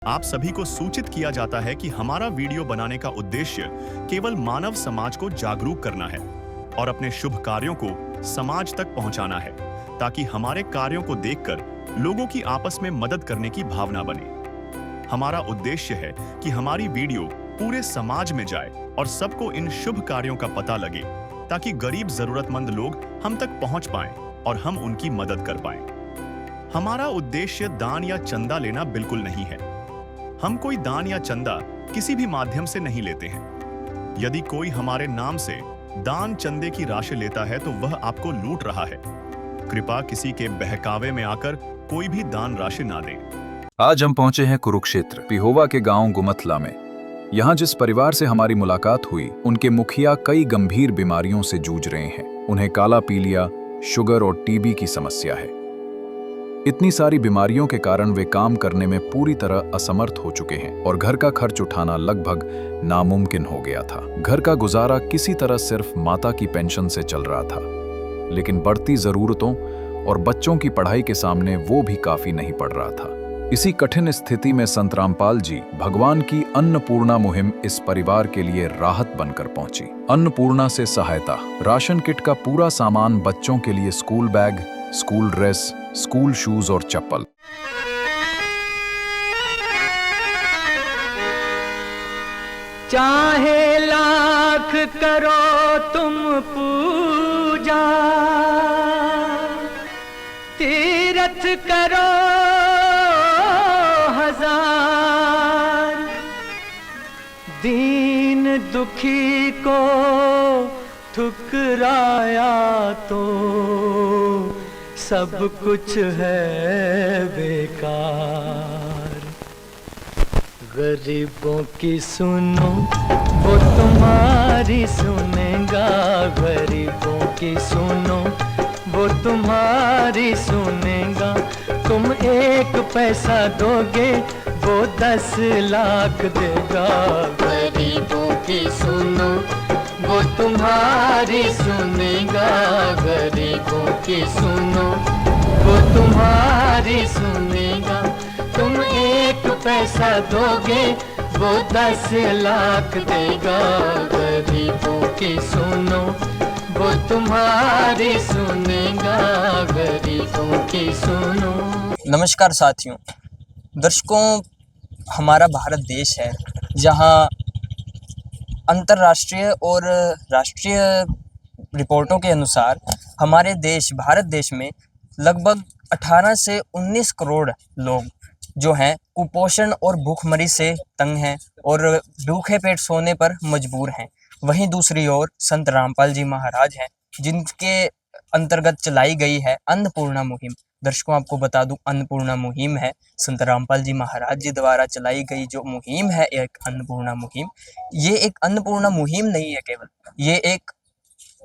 आप सभी को सूचित किया जाता है कि हमारा वीडियो बनाने का उद्देश्य केवल मानव समाज को जागरूक करना है और अपने शुभ कार्यों को समाज तक पहुंचाना है, ताकि हमारे कार्यों को देखकर लोगों की आपस में मदद करने की भावना बने। हमारा उद्देश्य है कि हमारी वीडियो पूरे समाज में जाए और सबको इन शुभ कार्यों का पता लगे, ताकि गरीब जरूरतमंद लोग हम तक पहुंच पाएं और हम उनकी मदद कर पाएं। हमारा उद्देश्य दान या चंदा लेना बिल्कुल नहीं है। हम कोई दान या चंदा किसी भी माध्यम से नहीं लेते हैं। यदि कोई हमारे नाम से दान चंदे की राशि लेता है तो वह आपको लूट रहा है। कृपया किसी के बहकावे में आकर कोई भी दान राशि ना दें। आज हम पहुंचे हैं कुरुक्षेत्र पिहोवा के गांव गुमथला में। यहां जिस परिवार से हमारी मुलाकात हुई, उनके मुखिया कई गंभीर बीमारियों से जूझ रहे हैं। उन्हें काला पीलिया, शुगर और टीबी की समस्या है। इतनी सारी बीमारियों के कारण वे काम करने में पूरी तरह असमर्थ हो चुके हैं और घर का खर्च उठाना लगभग नामुमकिन हो गया था। घर का गुजारा किसी तरह सिर्फ माता की पेंशन से चल रहा था, लेकिन बढ़ती जरूरतों और बच्चों की पढ़ाई के सामने वो भी काफी नहीं पड़ रहा था। इसी कठिन स्थिति में संत रामपाल जी भगवान की अन्नपूर्णा मुहिम इस परिवार के लिए राहत बनकर पहुंची। अन्नपूर्णा से सहायता, राशन किट का पूरा सामान, बच्चों के लिए school bag, school dress, school shoes और चप्पल। चाहे लाख करो तुम पूजा, तीरथ करो हजार, दीन दुखी को ठुकराया तो सब कुछ है बेकार। गरीबों की सुनो वो तुम्हारी सुनेगा, गरीबों की सुनो वो तुम्हारी सुनेगा। तुम 1 पैसा दोगे वो 10 लाख देगा। गरीबों की सुनो वो तुम्हारी सुनेगा, गरीबों की सुनो वो तुम्हारी सुनेगा। तुम 1 पैसा दोगे वो 10 लाख देगा। गरीबों की सुनो वो तुम्हारी सुनेगा, गरीबों की सुनो। नमस्कार साथियों, दर्शकों, हमारा भारत देश है जहां अंतर्राष्ट्रीय और राष्ट्रीय रिपोर्टों के अनुसार हमारे देश भारत देश में लगभग 18 से 19 करोड़ लोग जो हैं कुपोषण और भूखमरी से तंग हैं और भूखे पेट सोने पर मजबूर हैं। वहीं दूसरी ओर संत रामपाल जी महाराज हैं, जिनके अंतर्गत चलाई गई है अन्नपूर्णा मुहिम। दर्शकों, आपको बता दूं, अन्नपूर्णा मुहिम है संत रामपाल जी महाराज जी द्वारा चलाई गई जो मुहिम है, एक अन्नपूर्णा मुहिम। ये एक अन्नपूर्णा मुहिम नहीं है केवल, ये एक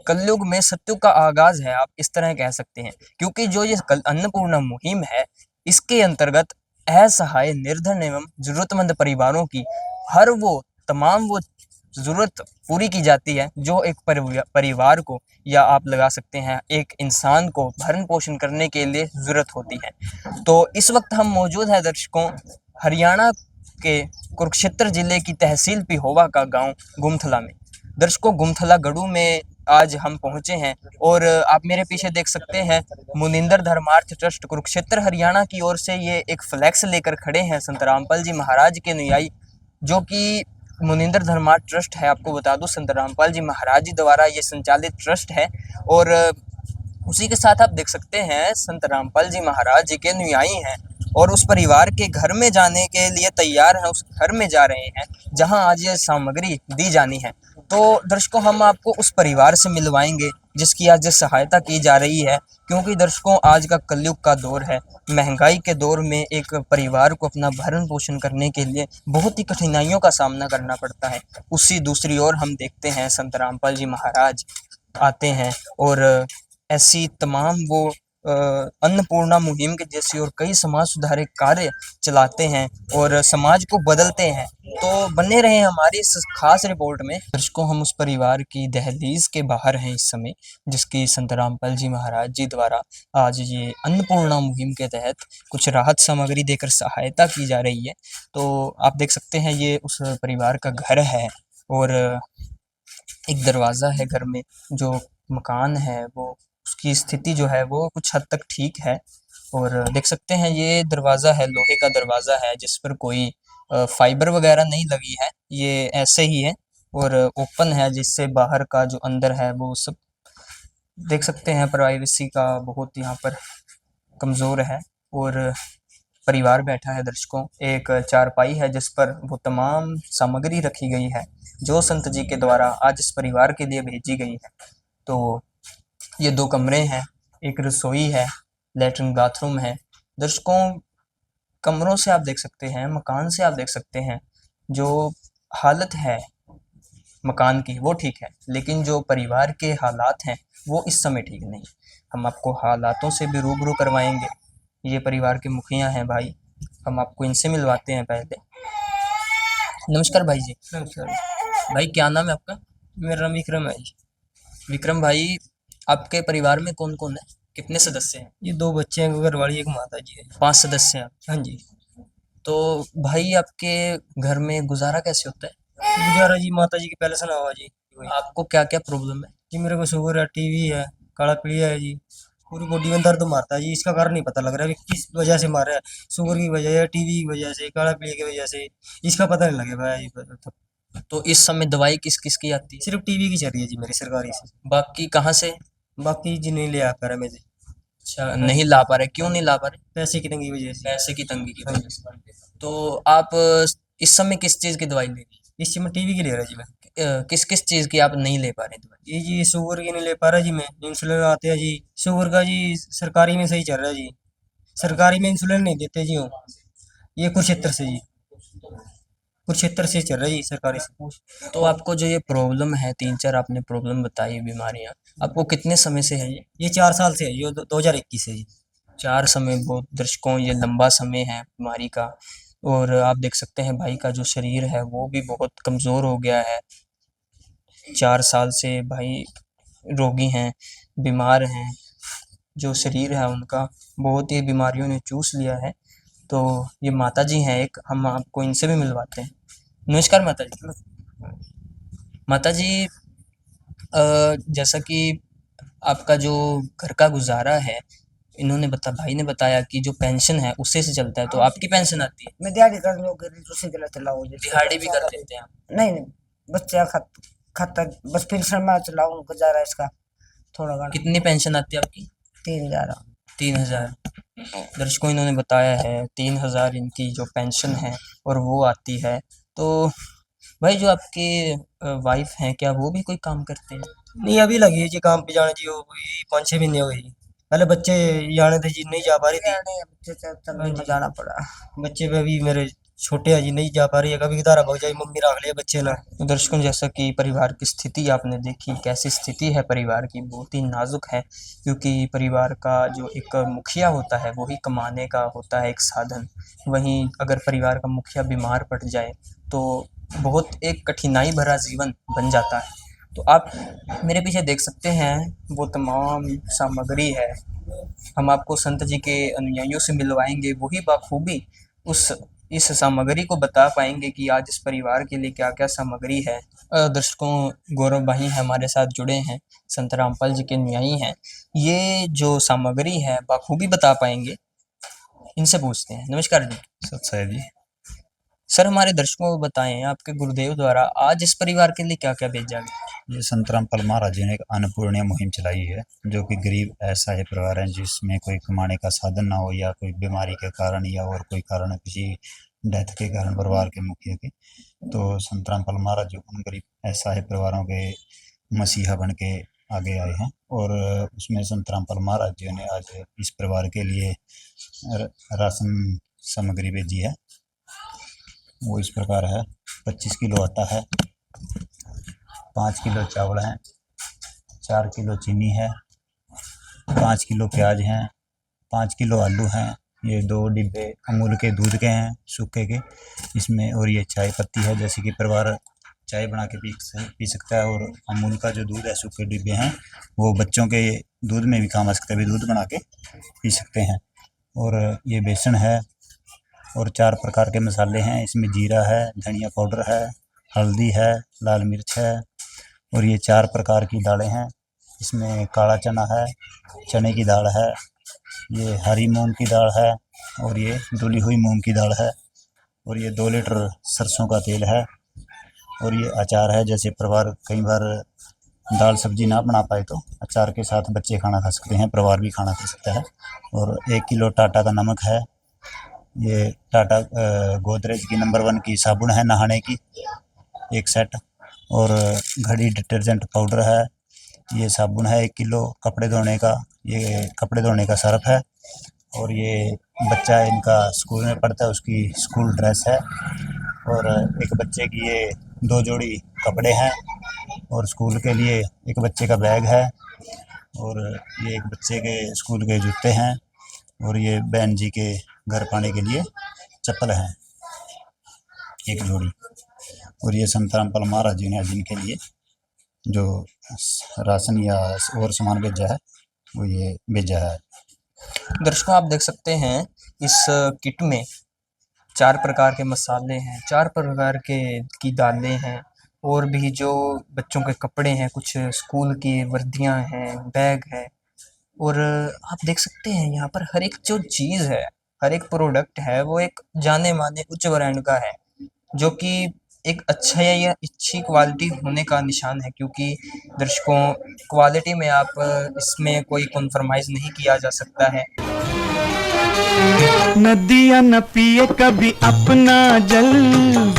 कलयुग में सत्युग का आगाज है, आप इस तरह कह सकते हैं। क्योंकि जो ये अन्नपूर्णा मुहिम है, इसके अंतर्गत असहाय, निर्धन एवं जरूरतमंद परिवारों की हर वो तमाम वो जरूरत पूरी की जाती है जो एक परिवार को, या आप लगा सकते हैं एक इंसान को भरण पोषण करने के लिए जरूरत होती है। तो इस वक्त हम मौजूद हैं दर्शकों हरियाणा के कुरुक्षेत्र जिले की तहसील पिहोवा का गांव गुमथला में। दर्शकों, गुमथला गढ़ू में आज हम पहुंचे हैं और आप मेरे पीछे देख सकते हैं मुनिंदर धर्मार्थ ट्रस्ट कुरुक्षेत्र हरियाणा की ओर से ये एक फ्लैक्स लेकर खड़े हैं संत रामपाल जी महाराज के अनुयायी, जो कि मुनिंदर धर्मार्थ ट्रस्ट है। आपको बता दूं, संत रामपाल जी महाराज जी द्वारा ये संचालित ट्रस्ट है और उसी के साथ आप देख सकते हैं संत रामपाल जी महाराज जी के अनुयायी हैं और उस परिवार के घर में जाने के लिए तैयार हैं, उस घर में जा रहे हैं जहां आज ये सामग्री दी जानी है। तो दर्शकों, हम आपको उस परिवार से मिलवाएंगे जिसकी आज सहायता की जा रही है, क्योंकि दर्शकों आज का कलयुग का दौर है। महंगाई के दौर में एक परिवार को अपना भरण पोषण करने के लिए बहुत ही कठिनाइयों का सामना करना पड़ता है। उसी दूसरी ओर हम देखते हैं संत रामपाल जी महाराज आते हैं और ऐसी तमाम वो अन्नपूर्णा मुहिम के जैसी और कई समाज सुधारक कार्य चलाते हैं और समाज को बदलते हैं। तो बने रहे हमारी इस खास रिपोर्ट में। दर्शकों, हम उस परिवार की दहलीज के बाहर हैं इस समय, जिसकी संत रामपाल जी महाराज जी द्वारा आज ये अन्नपूर्णा मुहिम के तहत कुछ राहत सामग्री देकर सहायता की जा रही है। तो आप देख सकते हैं ये उस परिवार का घर है और एक दरवाज़ा है घर में। जो मकान है वो उसकी स्थिति जो है वो कुछ हद तक ठीक है और देख सकते हैं ये दरवाज़ा है, लोहे का दरवाज़ा है जिस पर कोई फाइबर वगैरह नहीं लगी है, ये ऐसे ही है और ओपन है, जिससे बाहर का जो अंदर है वो सब देख सकते हैं। प्राइवेसी का बहुत यहाँ पर कमज़ोर है और परिवार बैठा है। दर्शकों, एक चारपाई है जिस पर वो तमाम सामग्री रखी गई है जो संत जी के द्वारा आज इस परिवार के लिए भेजी गई है। तो ये 2 कमरे हैं, एक रसोई है, लेटरिन बाथरूम है। दर्शकों, कमरों से आप देख सकते हैं, मकान से आप देख सकते हैं, जो हालत है मकान की वो ठीक है, लेकिन जो परिवार के हालात हैं वो इस समय ठीक नहीं। हम आपको हालातों से भी रूबरू करवाएंगे। ये परिवार के मुखिया हैं भाई, हम आपको इनसे मिलवाते हैं पहले। नमस्कार भाई जी। नमस्कार। भाई क्या नाम है आपका? मेरा नाम विक्रम है जी। विक्रम भाई, आपके परिवार में कौन कौन है, कितने सदस्य हैं? ये 2 बच्चे हैं, घर वाली, एक माता जी है। 5 सदस्य हैं। हाँ जी। तो भाई आपके घर में गुजारा कैसे होता है? गुजारा जी माता जी की पहले सुना हुआ जी। आपको क्या क्या प्रॉब्लम है? जी मेरे को शुगर है, टीवी है, काला पीलिया है जी। पूरी बॉडी में दर्द मारता है जी। इसका कारण नहीं पता लग रहा है कि किस वजह से मारा है। शुगर की वजह है, टीवी की वजह से, काला पीलिया की वजह से, इसका पता नहीं लगे भाई। तो इस समय दवाई किस किस की आती है? सिर्फ टीवी की चल रही है जी मेरी सरकारी से। बाकी कहाँ से? बाकी जी नहीं ले आ पा रहा मैं जी, अच्छा, नहीं ला पा रहे, क्यों नहीं ला पा रहे? पैसे की तंगी की वजह से। पैसे की तंगी की वजह से। तो आप इस समय किस चीज़ की दवाई ले रही इस समय टीवी की ले रहा जी मैं। हैं? किस किस चीज़ की आप नहीं ले पा रहे दवाई? ये जी शुगर की नहीं ले पा रहा जी मैं। इंसुलिन आते हैं जी शुगर का जी, सरकारी में सही चल रहा है जी। सरकारी में इंसुलिन नहीं देते जी वो। ये कुरुक्षेत्र से जी, कुरुक्षेत्र से चल रहा है जी सरकारी से। तो आपको जो ये प्रॉब्लम है, 3-4 आपने प्रॉब्लम बताई, बीमारियां, आपको कितने समय से है ये? ये 4 साल से है, ये 2021 से जी। 4 समय, बहुत दर्शकों ये लंबा समय है बीमारी का। और आप देख सकते हैं भाई का जो शरीर है वो भी बहुत कमज़ोर हो गया है। 4 साल से भाई रोगी हैं, बीमार हैं, जो शरीर है उनका बहुत ही बीमारियों ने चूस लिया है। तो ये माता जी हैं एक, हम आपको इनसे भी मिलवाते हैं। नमस्कार माता जी। माता जी, जैसा कि आपका जो घर का गुजारा है, इन्होंने भाई ने बताया कि जो पेंशन है उसी से चलता है, तो आपकी पेंशन आती है? मैं दिहाड़ी कर लो कर उसी के लिए चलाओ जी। दिहाड़ी भी कर लेते हैं आप? नहीं नहीं, बच्चा खाता बस पेंशन में चलाऊं, गुजारा इसका थोड़ा घना। कितनी पेंशन आती है आपकी? 3000। 3000। दर्शकों, इन्होंने बताया है 3000 इनकी जो पेंशन है और वो आती है। तो भाई जो आपके वाइफ हैं, क्या वो भी कोई काम करते हैं? नहीं अभी लगी है जी काम पे जाने जी, वो 5-6 महीने हो गए जी। पहले बच्चे जाने थे जी, नहीं जा पा रही थी। नहीं, बच्चे चलने में जाना पड़ा। बच्चे पे अभी मेरे छोटे हैं जी, नहीं जा पा रही है। कभी कदार भाग जाए, मम्मी रख लिया बच्चे ना। तो दर्शकों, जैसा कि परिवार की स्थिति आपने देखी, कैसी स्थिति है परिवार की, बहुत ही नाजुक है, क्योंकि परिवार का जो एक मुखिया होता है वही कमाने का होता है एक साधन। वहीं अगर परिवार का मुखिया बीमार पड़ जाए तो बहुत एक कठिनाई भरा जीवन बन जाता है। तो आप मेरे पीछे देख सकते हैं वो तमाम सामग्री है। हम आपको संत जी के अनुयायियों से मिलवाएंगे, वही बखूबी इस सामग्री को बता पाएंगे कि आज इस परिवार के लिए क्या क्या सामग्री है। दर्शकों, गौरव भाई हमारे साथ जुड़े हैं, संत रामपाल जी के अनुयायी हैं। ये जो सामग्री है बखूबी बता पाएंगे, इनसे पूछते हैं। नमस्कार जी। सत्साई जी। सर, हमारे दर्शकों को बताएं आपके गुरुदेव द्वारा आज इस परिवार के लिए क्या क्या भेजा गया? ये संत रामपाल महाराज जी ने एक अन्नपूर्णा मुहिम चलाई है, जो कि गरीब ऐसा है परिवार है जिसमें कोई कमाने का साधन ना हो, या कोई बीमारी के कारण या और कोई कारण, किसी डेथ के कारण परिवार के मुखिया के। तो संत रामपाल महाराज जी उन गरीब ऐसा है परिवारों के मसीहा बन के आगे आए हैं, और उसमें संत रामपाल महाराज जी ने आज इस परिवार के लिए राशन सामग्री भेजी है। वो इस प्रकार है: 25 किलो आटा है, 5 किलो चावल हैं, 4 किलो चीनी है, 5 किलो प्याज हैं, 5 किलो आलू हैं, ये 2 डिब्बे अमूल के दूध के हैं, सूखे के इसमें, और ये चाय पत्ती है, जैसे कि परिवार चाय बना के पी सकता है। और अमूल का जो दूध है, सूखे डिब्बे हैं, वो बच्चों के दूध में भी काम आ सकता है, भी दूध बना के पी सकते हैं। और ये बेसन है, और 4 प्रकार के मसाले हैं, इसमें जीरा है, धनिया पाउडर है, हल्दी है, लाल मिर्च है, और ये 4 प्रकार की दालें हैं। इसमें काला चना है, चने की दाल है, ये हरी मूंग की दाल है, और ये धुली हुई मूंग की दाल है, और ये 2 लीटर सरसों का तेल है, और ये अचार है। जैसे परिवार कई बार दाल सब्जी ना बना पाए तो अचार के साथ बच्चे खाना खा सकते हैं, परिवार भी खाना खा सकता है। और 1 किलो टाटा का नमक है, ये टाटा गोदरेज की नंबर 1 की साबुन है नहाने की 1 सेट, और घड़ी डिटर्जेंट पाउडर है, ये साबुन है 1 किलो, कपड़े धोने का, ये कपड़े धोने का सर्फ है, और ये बच्चा इनका स्कूल में पढ़ता है उसकी स्कूल ड्रेस है, और एक बच्चे की ये 2 जोड़ी कपड़े हैं, और स्कूल के लिए एक बच्चे का बैग है, और ये एक बच्चे के स्कूल के जूते हैं, और ये बहन जी के घर पाने के लिए चप्पल है 1 जोड़ी, और ये संतराम पल महाराज जी ने जिनके लिए जो राशन या और सामान भेजा है वो ये भेजा है। दर्शकों, आप देख सकते हैं इस किट में 4 प्रकार के मसाले हैं, 4 प्रकार के की दालें हैं, और भी जो बच्चों के कपड़े हैं, कुछ स्कूल की वर्दियां हैं, बैग है, और आप देख सकते हैं यहाँ पर हर एक जो चीज़ है, हर एक प्रोडक्ट है, वो एक जाने माने उच्च ब्रांड का है, जो कि एक अच्छा या अच्छी क्वालिटी होने का निशान है। क्योंकि दर्शकों, क्वालिटी में आप इसमें कोई कॉम्प्रोमाइज़ नहीं किया जा सकता है। नदियाँ न पिए कभी अपना जल,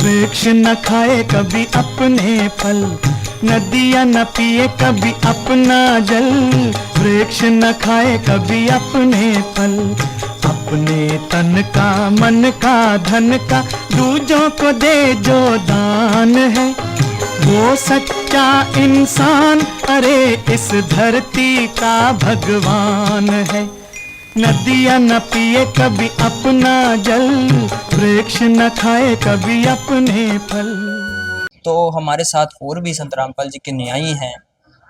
वृक्ष न खाए कभी अपने फल। नदियाँ न पिए कभी अपना जल, वृक्ष न खाए कभी अपने फल। अपने तन का, मन का, धन का दूजों को दे जो दान है, वो सच्चा इंसान, अरे इस धरती का भगवान है। नदियाँ न पिए कभी अपना जल, वृक्ष न खाए कभी अपने फल। तो हमारे साथ और भी संत रामपाल जी के न्यायी हैं,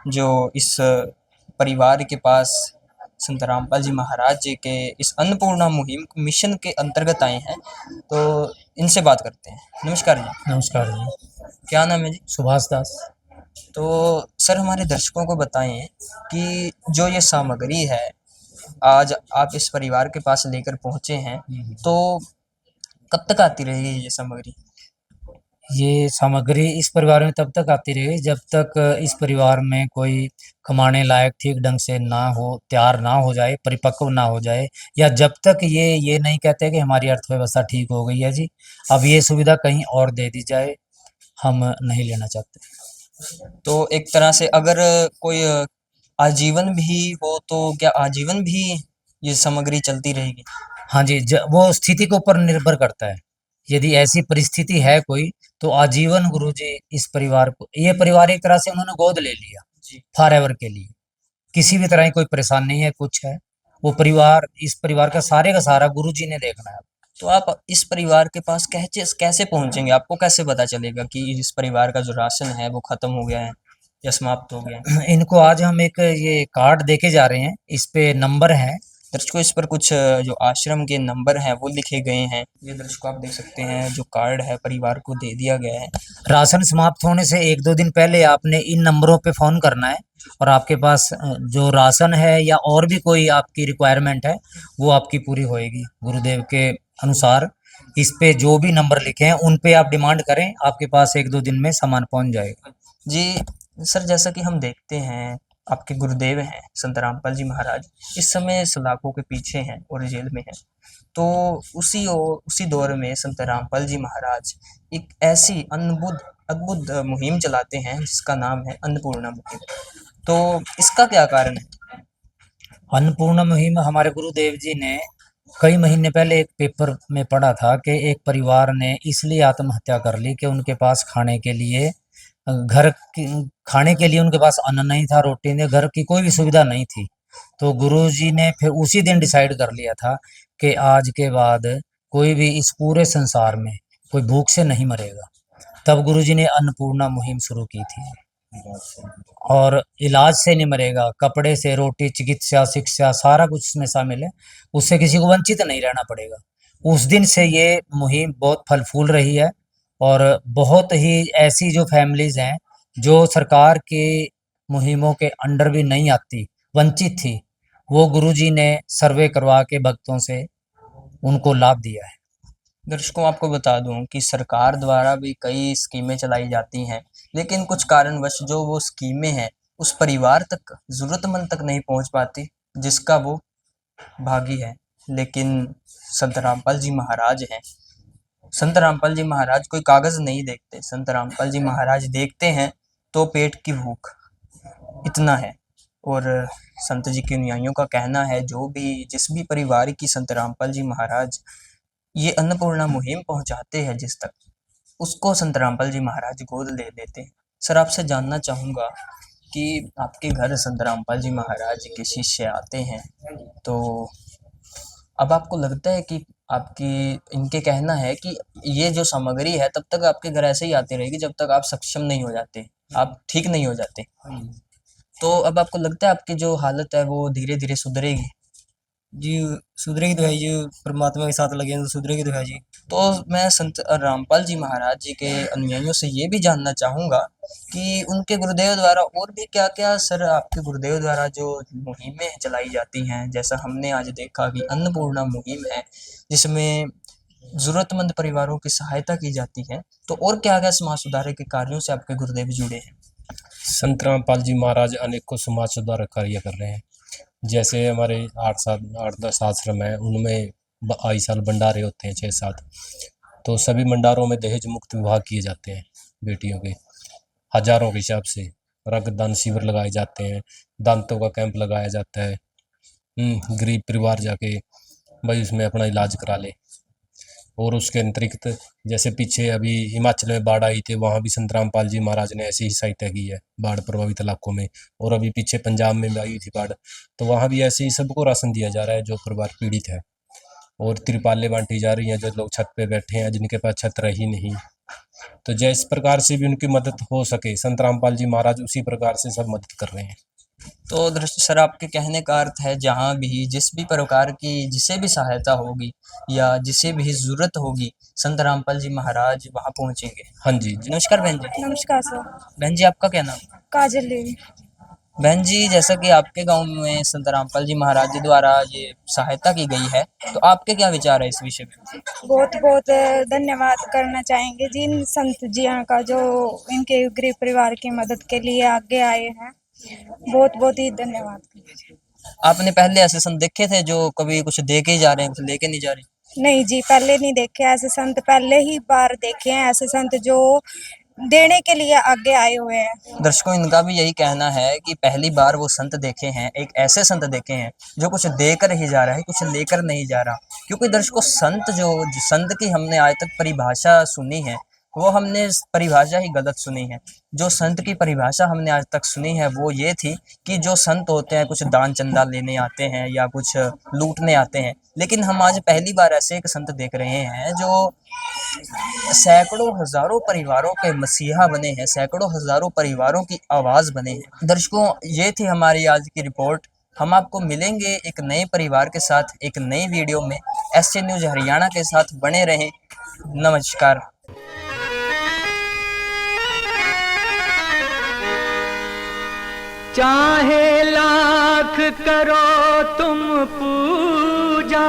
जो इस परिवार के पास संत रामपाल जी महाराज जी के इस अन्नपूर्णा मुहिम मिशन के अंतर्गत आए हैं। तो इनसे बात करते हैं। नमस्कार जी। नमस्कार जी। क्या नाम है जी? सुभाष दास। तो सर, हमारे दर्शकों को बताएं कि जो ये सामग्री है आज आप इस परिवार के पास लेकर पहुंचे हैं, तो कब तक आती रहेगी ये सामग्री? ये सामग्री इस परिवार में तब तक आती रहेगी जब तक इस परिवार में कोई कमाने लायक ठीक ढंग से ना हो, तैयार ना हो जाए, परिपक्व ना हो जाए, या जब तक ये नहीं कहते कि हमारी अर्थव्यवस्था ठीक हो गई है जी, अब ये सुविधा कहीं और दे दी जाए, हम नहीं लेना चाहते। तो एक तरह से अगर कोई आजीवन भी हो तो क्या आजीवन भी ये सामग्री चलती रहेगी? हाँ जी, वो स्थिति के ऊपर निर्भर करता है। यदि ऐसी परिस्थिति है कोई, तो आजीवन गुरुजी इस परिवार को, ये परिवार एक तरह से उन्होंने गोद ले लिया जी। फॉरएवर के लिए। किसी भी तरह की कोई परेशानी नहीं है, कुछ है, वो परिवार, इस परिवार का सारे का सारा गुरुजी ने देखना है। तो आप इस परिवार के पास कैसे पहुंचेंगे? आपको कैसे पता चलेगा कि इस परिवार का जो राशन है वो खत्म हो गया है या समाप्त हो गया है? इनको आज हम एक ये कार्ड देके जा रहे हैं, इस पे नंबर है दर्शकों, इस पर कुछ जो आश्रम के नंबर हैं वो लिखे गए हैं। ये दर्शकों आप देख सकते हैं, जो कार्ड है परिवार को दे दिया गया है। राशन समाप्त होने से 1-2 दिन पहले आपने इन नंबरों पे फोन करना है, और आपके पास जो राशन है या और भी कोई आपकी रिक्वायरमेंट है वो आपकी पूरी होएगी गुरुदेव के अनुसार। इस पे जो भी नंबर लिखे हैं उन पे आप डिमांड करें, आपके पास 1-2 दिन में सामान पहुंच जाएगा। जी सर, जैसा कि हम देखते हैं आपके गुरुदेव हैं संत रामपाल जी महाराज इस समय सलाखों के पीछे हैं और जेल में हैं। तो उसी दौर में संत रामपाल जी महाराज एक ऐसी अद्भुत मुहिम चलाते हैं जिसका नाम है अन्नपूर्णा मुहिम। तो इसका क्या कारण है? अन्नपूर्णा मुहिम हमारे गुरुदेव जी ने कई महीने पहले एक पेपर में पढ़ा था कि एक परिवार ने इसलिए आत्महत्या कर ली कि उनके पास खाने के लिए उनके पास अन्न नहीं था, रोटी नहीं, घर की कोई भी सुविधा नहीं थी। तो गुरुजी ने फिर उसी दिन डिसाइड कर लिया था कि आज के बाद कोई भी इस पूरे संसार में कोई भूख से नहीं मरेगा। तब गुरुजी ने अन्नपूर्णा मुहिम शुरू की थी। और इलाज से नहीं मरेगा, कपड़े से, रोटी, चिकित्सा, शिक्षा सारा कुछ इसमें शामिल है। उससे किसी को वंचित नहीं रहना पड़ेगा। उस दिन से ये मुहिम बहुत फल फूल रही है और बहुत ही ऐसी जो फैमिलीज हैं जो सरकार की मुहिमों के अंडर भी नहीं आती, वंचित थी, वो गुरुजी ने सर्वे करवा के भक्तों से उनको लाभ दिया है। दर्शकों, आपको बता दूं कि सरकार द्वारा भी कई स्कीमें चलाई जाती हैं, लेकिन कुछ कारणवश जो वो स्कीमें हैं उस परिवार तक, ज़रूरतमंद तक नहीं पहुंच पाती जिसका वो भागी है। लेकिन संत रामपाल जी महाराज हैं, संत रामपाल जी महाराज कोई कागज़ नहीं देखते। संत रामपाल जी महाराज देखते हैं तो पेट की भूख, इतना है। और संत जी के अनुयायियों का कहना है जिस भी परिवार की संत रामपाल जी महाराज ये अन्नपूर्णा मुहिम पहुंचाते हैं जिस तक, उसको संत रामपाल जी महाराज गोद ले लेते हैं। सर, आपसे जानना चाहूँगा कि आपके घर संत रामपाल जी महाराज के शिष्य आते हैं, तो अब आपको लगता है कि इनके कहना है कि ये जो सामग्री है तब तक आपके घर ऐसे ही आती रहेगी जब तक आप सक्षम नहीं हो जाते, आप ठीक नहीं हो जाते। तो अब आपको लगता है आपकी जो हालत है वो धीरे धीरे सुधरेगी? जी सुधरेगी तो है जी, परमात्मा के साथ लगे हैं तो सुधरेगी तो है जी। तो मैं संत रामपाल जी महाराज जी के अनुयायियों से ये भी जानना चाहूँगा कि उनके गुरुदेव द्वारा और भी क्या क्या, सर, आपके गुरुदेव द्वारा जो मुहिमें चलाई जाती हैं, जैसा हमने आज देखा कि अन्नपूर्णा मुहिम है जिसमें ज़रूरतमंद परिवारों की सहायता की जाती है, तो और क्या क्या समाज सुधार के कार्यों से आपके गुरुदेव जुड़े हैं? संत रामपाल जी महाराज अनेकों समाज सुधारक कार्य कर रहे हैं। जैसे हमारे 8-10 आश्रम हैं, उनमें आई साल भंडारे होते हैं 6-7, तो सभी भंडारों में दहेज मुक्त विवाह किए जाते हैं बेटियों के, हजारों के हिसाब से। रक्तदान शिविर लगाए जाते हैं, दांतों का कैंप लगाया जाता है। गरीब परिवार जाके भाई उसमें अपना इलाज करा ले। और उसके अतिरिक्त जैसे पीछे अभी हिमाचल में बाढ़ आई थी, वहाँ भी संत रामपाल जी महाराज ने ऐसी ही सहायता की है बाढ़ प्रभावित इलाकों में। और अभी पीछे पंजाब में भी आई थी बाढ़, तो वहाँ भी ऐसे ही सबको राशन दिया जा रहा है जो परिवार पीड़ित है। और तिरपालें बांटी जा रही हैं जो लोग छत पे बैठे हैं जिनके पास छत रही नहीं। तो जिस प्रकार से भी उनकी मदद हो सके, संत रामपाल जी महाराज उसी प्रकार से सब मदद कर रहे हैं। तो सर, आपके कहने का अर्थ है जहाँ भी जिस भी प्रकार की जिसे भी सहायता होगी या जिसे भी ज़रूरत होगी, संत रामपाल जी महाराज वहाँ पहुँचेंगे। हाँ जी। नमस्कार बहन जी। नमस्कार सर। बहन जी, आपका क्या नाम? काजल देवी। बहन जी, जैसा कि आपके गांव में संत रामपाल जी महाराज जी द्वारा ये सहायता की गई है, तो आपके क्या विचार है इस विषय में? बहुत बहुत धन्यवाद करना चाहेंगे जिन संत जियों का जो इनके गरीब परिवार की मदद के लिए आगे आए हैं। बहुत बहुत ही धन्यवाद। आपने पहले ऐसे संत देखे थे जो कभी कुछ दे के ही जा रहे हैं, कुछ लेके नहीं जा रहे? नहीं जी, पहले नहीं देखे ऐसे संत, पहले ही बार देखे हैं ऐसे संत जो देने के लिए आगे आए हुए हैं। दर्शकों, इनका भी यही कहना है कि पहली बार वो संत देखे हैं, एक ऐसे संत देखे हैं जो कुछ देकर ही जा रहा है, कुछ लेकर नहीं जा रहा। क्योंकि दर्शकों, संत की हमने आज तक परिभाषा सुनी है वो हमने परिभाषा ही गलत सुनी है। जो संत की परिभाषा हमने आज तक सुनी है वो ये थी कि जो संत होते हैं कुछ दान चंदा लेने आते हैं या कुछ लूटने आते हैं। लेकिन हम आज पहली बार ऐसे एक संत देख रहे हैं जो सैकड़ों हजारों परिवारों के मसीहा बने हैं, सैकड़ों हजारों परिवारों की आवाज़ बने हैं। दर्शकों, ये थी हमारी आज की रिपोर्ट। हम आपको मिलेंगे एक नए परिवार के साथ एक नई वीडियो में। SC न्यूज़ हरियाणा के साथ बने रहें। नमस्कार। चाहे लाख करो तुम पूजा,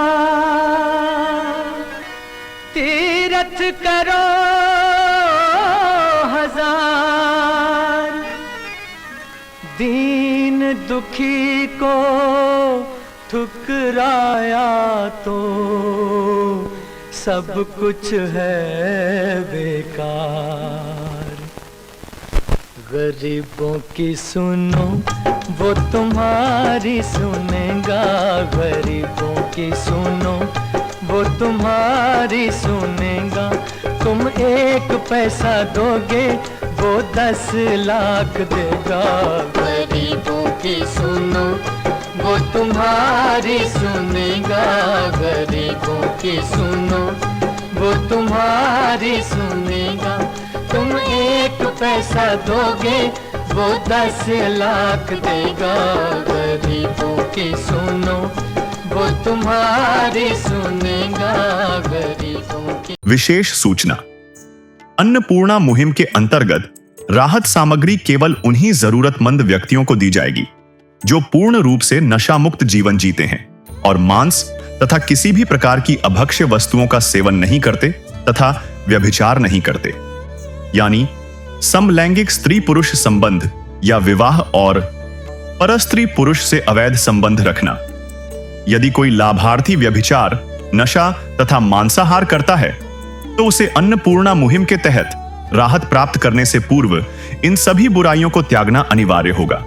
तीरथ करो हजार, दीन दुखी को ठुकराया तो सब कुछ है बेकार। गरीबों की सुनो वो तुम्हारी सुनेगा, गरीबों की सुनो वो तुम्हारी सुनेगा। तुम 1 पैसा दोगे वो 10 लाख देगा। गरीबों की सुनो वो तुम्हारी सुनेगा, गरीबों की सुनो वो तुम्हारी सुनेगा। तुम 1 पैसा दोगे वो 10 लाख देगा, गरीबों की सुनो वो तुम्हारी सुनेगा, गरीबों की। विशेष सूचना। अन्नपूर्णा मुहिम के अंतर्गत राहत सामग्री केवल उन्हीं जरूरतमंद व्यक्तियों को दी जाएगी जो पूर्ण रूप से नशा मुक्त जीवन जीते हैं और मांस तथा किसी भी प्रकार की अभक्ष्य वस्तुओं का सेवन नहीं करते तथा व्यभिचार नहीं करते, यानी समलैंगिक स्त्री पुरुष संबंध या विवाह और परस्त्री पुरुष से अवैध संबंध रखना। यदि कोई लाभार्थी व्यभिचार, नशा तथा मांसाहार करता है तो उसे अन्नपूर्णा मुहिम के तहत राहत प्राप्त करने से पूर्व इन सभी बुराइयों को त्यागना अनिवार्य होगा।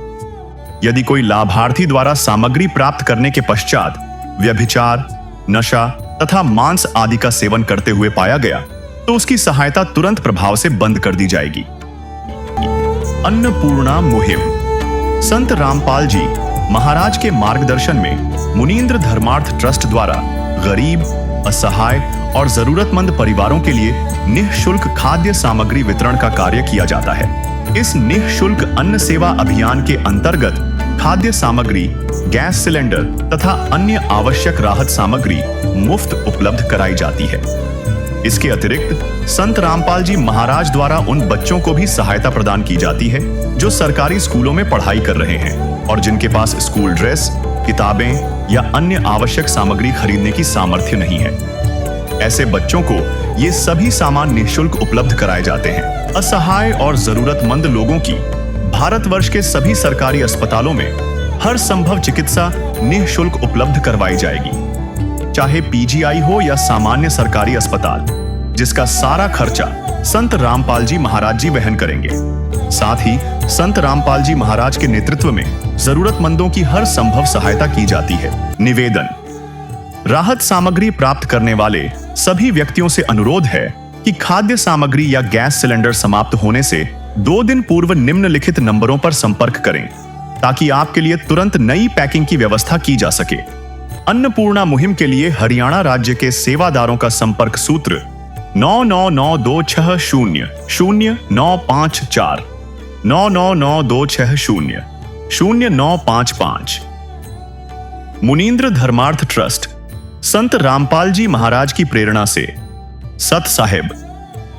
यदि कोई लाभार्थी द्वारा सामग्री प्राप्त करने के पश्चात व्यभिचार, नशा तथा मांस आदि का सेवन करते हुए पाया गया तो उसकी सहायता तुरंत प्रभाव से बंद कर दी जाएगी। अन्नपूर्णा मुहिम। संत रामपाल जी महाराज के मार्गदर्शन में मुनींद्र धर्मार्थ ट्रस्ट द्वारा गरीब, असहाय और जरूरतमंद परिवारों के लिए निःशुल्क खाद्य सामग्री वितरण का कार्य किया जाता है। इस निःशुल्क अन्न सेवा अभियान के अंतर्गत खाद्य सामग्री, गैस सिलेंडर तथा अन्य आवश्यक राहत सामग्री मुफ्त उपलब्ध कराई जाती है। इसके अतिरिक्त संत रामपाल जी महाराज द्वारा उन बच्चों को भी सहायता प्रदान की जाती है जो सरकारी स्कूलों में पढ़ाई कर रहे हैं और जिनके पास स्कूल ड्रेस, किताबें या अन्य आवश्यक सामग्री खरीदने की सामर्थ्य नहीं है। ऐसे बच्चों को ये सभी सामान निःशुल्क उपलब्ध कराए जाते हैं। असहाय और जरूरतमंद लोगों की भारतवर्ष के सभी सरकारी अस्पतालों में हर संभव चिकित्सा निःशुल्क उपलब्ध करवाई जाएगी, चाहे पीजीआई हो या सामान्य सरकारी अस्पताल, जिसका सारा खर्चा संत रामपाल जी महाराज जी वहन करेंगे। साथ ही संत रामपाल जी महाराज के नेतृत्व में जरूरतमंदों की हर संभव सहायता की जाती है। निवेदन। राहत सामग्री प्राप्त करने वाले सभी व्यक्तियों से अनुरोध है कि खाद्य सामग्री या गैस सिलेंडर समाप्त होने से 2 दिन पूर्व निम्नलिखित नंबरों पर संपर्क करें ताकि आपके लिए तुरंत नई पैकिंग की व्यवस्था की जा सके। अन्नपूर्णा मुहिम के लिए हरियाणा राज्य के सेवादारों का संपर्क सूत्र 9992600954 9992600955। मुनींद्र धर्मार्थ ट्रस्ट संत रामपाल जी महाराज की प्रेरणा से सत साहिब